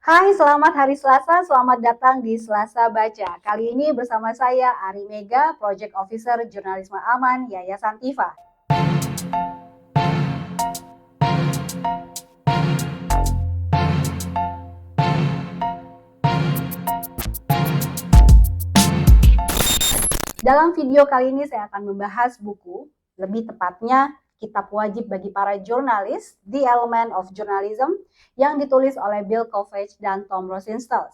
Hai, selamat hari Selasa, selamat datang di Selasa Baca. Kali ini bersama saya Ari Mega, Project Officer Jurnalisme Aman Yayasan Tifa. Dalam video kali ini saya akan membahas buku, lebih tepatnya kitab wajib bagi para jurnalis, The Element of Journalism, yang ditulis oleh Bill Kovacs dan Tom Rosenthal.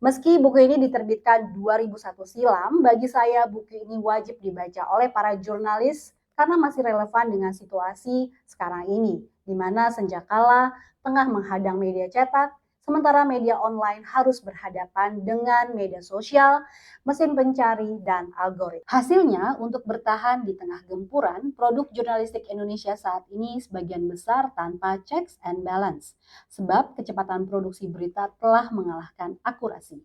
Meski buku ini diterbitkan 2001 silam, bagi saya buku ini wajib dibaca oleh para jurnalis karena masih relevan dengan situasi sekarang ini, di mana senjakala tengah menghadang media cetak, sementara media online harus berhadapan dengan media sosial, mesin pencari, dan algoritma. Hasilnya, untuk bertahan di tengah gempuran, produk jurnalistik Indonesia saat ini sebagian besar tanpa checks and balance, sebab kecepatan produksi berita telah mengalahkan akurasi.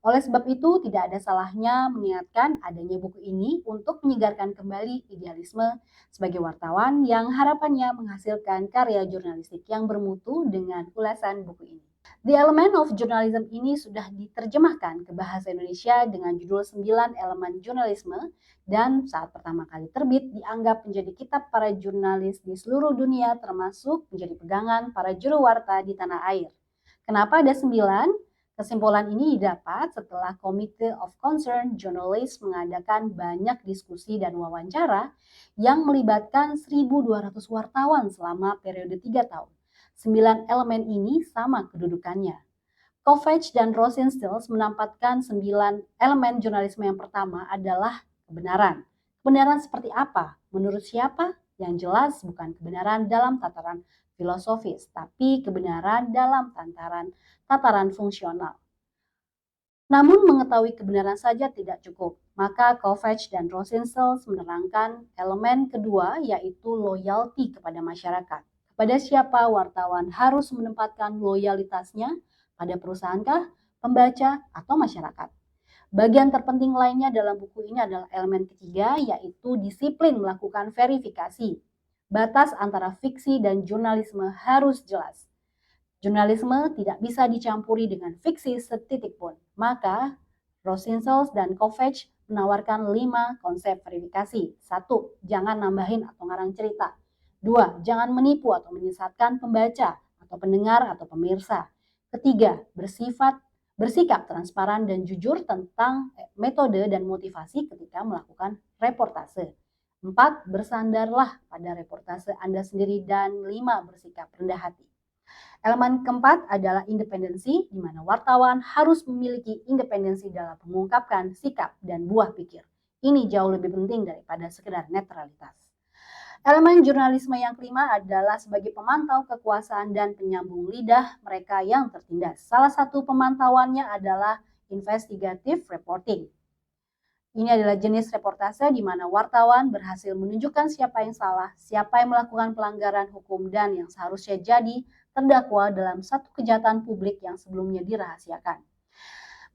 Oleh sebab itu, tidak ada salahnya mengingatkan adanya buku ini untuk menyegarkan kembali idealisme sebagai wartawan yang harapannya menghasilkan karya jurnalistik yang bermutu dengan ulasan buku ini. The Element of Journalism ini sudah diterjemahkan ke bahasa Indonesia dengan judul 9 Elemen Jurnalisme dan saat pertama kali terbit dianggap menjadi kitab para jurnalis di seluruh dunia termasuk menjadi pegangan para juru warta di tanah air. Kenapa ada 9? Kesimpulan ini didapat setelah Committee of Concerned Journalists mengadakan banyak diskusi dan wawancara yang melibatkan 1.200 wartawan selama periode 3 tahun. 9 elemen ini sama kedudukannya. Kovacs dan Rosenthal menempatkan 9 elemen jurnalisme yang pertama adalah kebenaran. Kebenaran seperti apa? Menurut siapa? Yang jelas bukan kebenaran dalam tataran filosofis, tapi kebenaran dalam tataran fungsional. Namun mengetahui kebenaran saja tidak cukup, maka Kovacs dan Rosenthal menerangkan elemen kedua yaitu loyalty kepada masyarakat. Kepada siapa wartawan harus menempatkan loyalitasnya? Pada perusahankah, pembaca, atau masyarakat? Bagian terpenting lainnya dalam buku ini adalah elemen ketiga yaitu disiplin melakukan verifikasi. Batas antara fiksi dan jurnalisme harus jelas. Jurnalisme tidak bisa dicampuri dengan fiksi setitik pun. Maka Rosenthal dan Kovacs menawarkan 5 konsep verifikasi. 1. Jangan nambahin atau ngarang cerita. 2. Jangan menipu atau menyesatkan pembaca atau pendengar atau pemirsa. Ketiga, bersikap transparan dan jujur tentang metode dan motivasi ketika melakukan reportase. 4. Bersandarlah pada reportase Anda sendiri. Dan 5. Bersikap rendah hati. Elemen keempat adalah independensi, di mana wartawan harus memiliki independensi dalam mengungkapkan sikap dan buah pikir. Ini jauh lebih penting daripada sekedar netralitas. Elemen jurnalisme yang kelima adalah sebagai pemantau kekuasaan dan penyambung lidah mereka yang tertindas. Salah satu pemantauannya adalah investigative reporting. Ini adalah jenis reportase di mana wartawan berhasil menunjukkan siapa yang salah, siapa yang melakukan pelanggaran hukum, dan yang seharusnya jadi terdakwa dalam satu kejahatan publik yang sebelumnya dirahasiakan.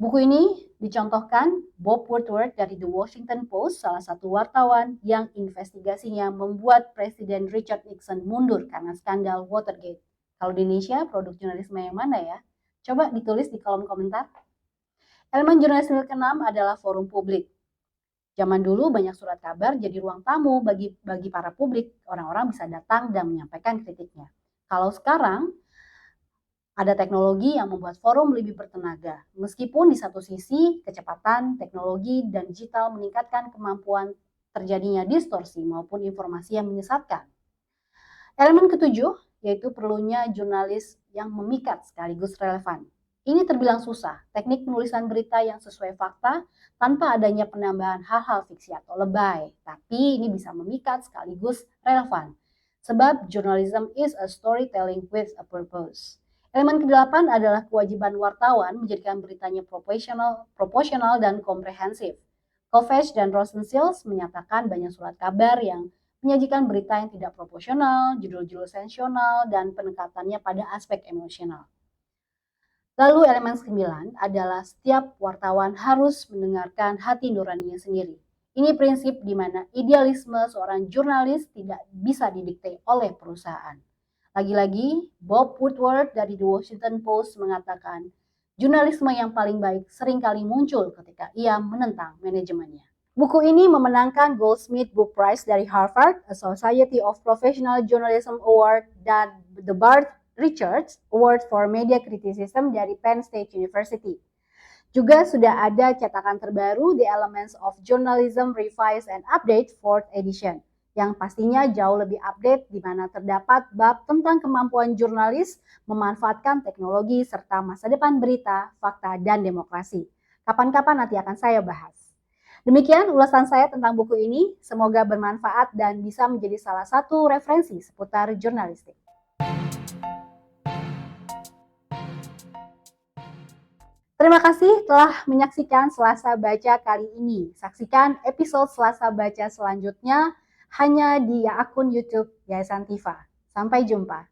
Buku ini dicontohkan Bob Woodward dari The Washington Post, salah satu wartawan yang investigasinya membuat Presiden Richard Nixon mundur karena skandal Watergate. Kalau di Indonesia, produk jurnalisme yang mana ya? Coba ditulis di kolom komentar. Elemen jurnalisme ke-6 adalah forum publik. Zaman dulu banyak surat kabar jadi ruang tamu bagi para publik, orang-orang bisa datang dan menyampaikan kritiknya. Kalau sekarang ada teknologi yang membuat forum lebih bertenaga. Meskipun di satu sisi kecepatan teknologi dan digital meningkatkan kemampuan terjadinya distorsi maupun informasi yang menyesatkan. Elemen ketujuh yaitu perlunya jurnalis yang memikat sekaligus relevan. Ini terbilang susah, teknik penulisan berita yang sesuai fakta tanpa adanya penambahan hal-hal fiksi atau lebay. Tapi ini bisa memikat sekaligus relevan. Sebab journalism is a storytelling with a purpose. Elemen ke-8 adalah kewajiban wartawan menjadikan beritanya proporsional dan komprehensif. Kovacs dan Rosenthal menyatakan banyak surat kabar yang menyajikan berita yang tidak proporsional, judul-judul sensasional, dan penekatannya pada aspek emosional. Lalu elemen ke-9 adalah setiap wartawan harus mendengarkan hati nuraninya sendiri. Ini prinsip di mana idealisme seorang jurnalis tidak bisa didikte oleh perusahaan. Lagi-lagi, Bob Woodward dari The Washington Post mengatakan, jurnalisme yang paling baik seringkali muncul ketika ia menentang manajemennya. Buku ini memenangkan Goldsmith Book Prize dari Harvard, a Society of Professional Journalism Award, dan The Bart Richards Award for Media Criticism dari Penn State University. Juga sudah ada cetakan terbaru The Elements of Journalism Revised and Update 4th Edition, yang pastinya jauh lebih update di mana terdapat bab tentang kemampuan jurnalis memanfaatkan teknologi serta masa depan berita, fakta, dan demokrasi. Kapan-kapan nanti akan saya bahas. Demikian ulasan saya tentang buku ini, semoga bermanfaat dan bisa menjadi salah satu referensi seputar jurnalistik. Terima kasih telah menyaksikan Selasa Baca kali ini. Saksikan episode Selasa Baca selanjutnya hanya di akun YouTube Yayasan Tifa. Sampai jumpa.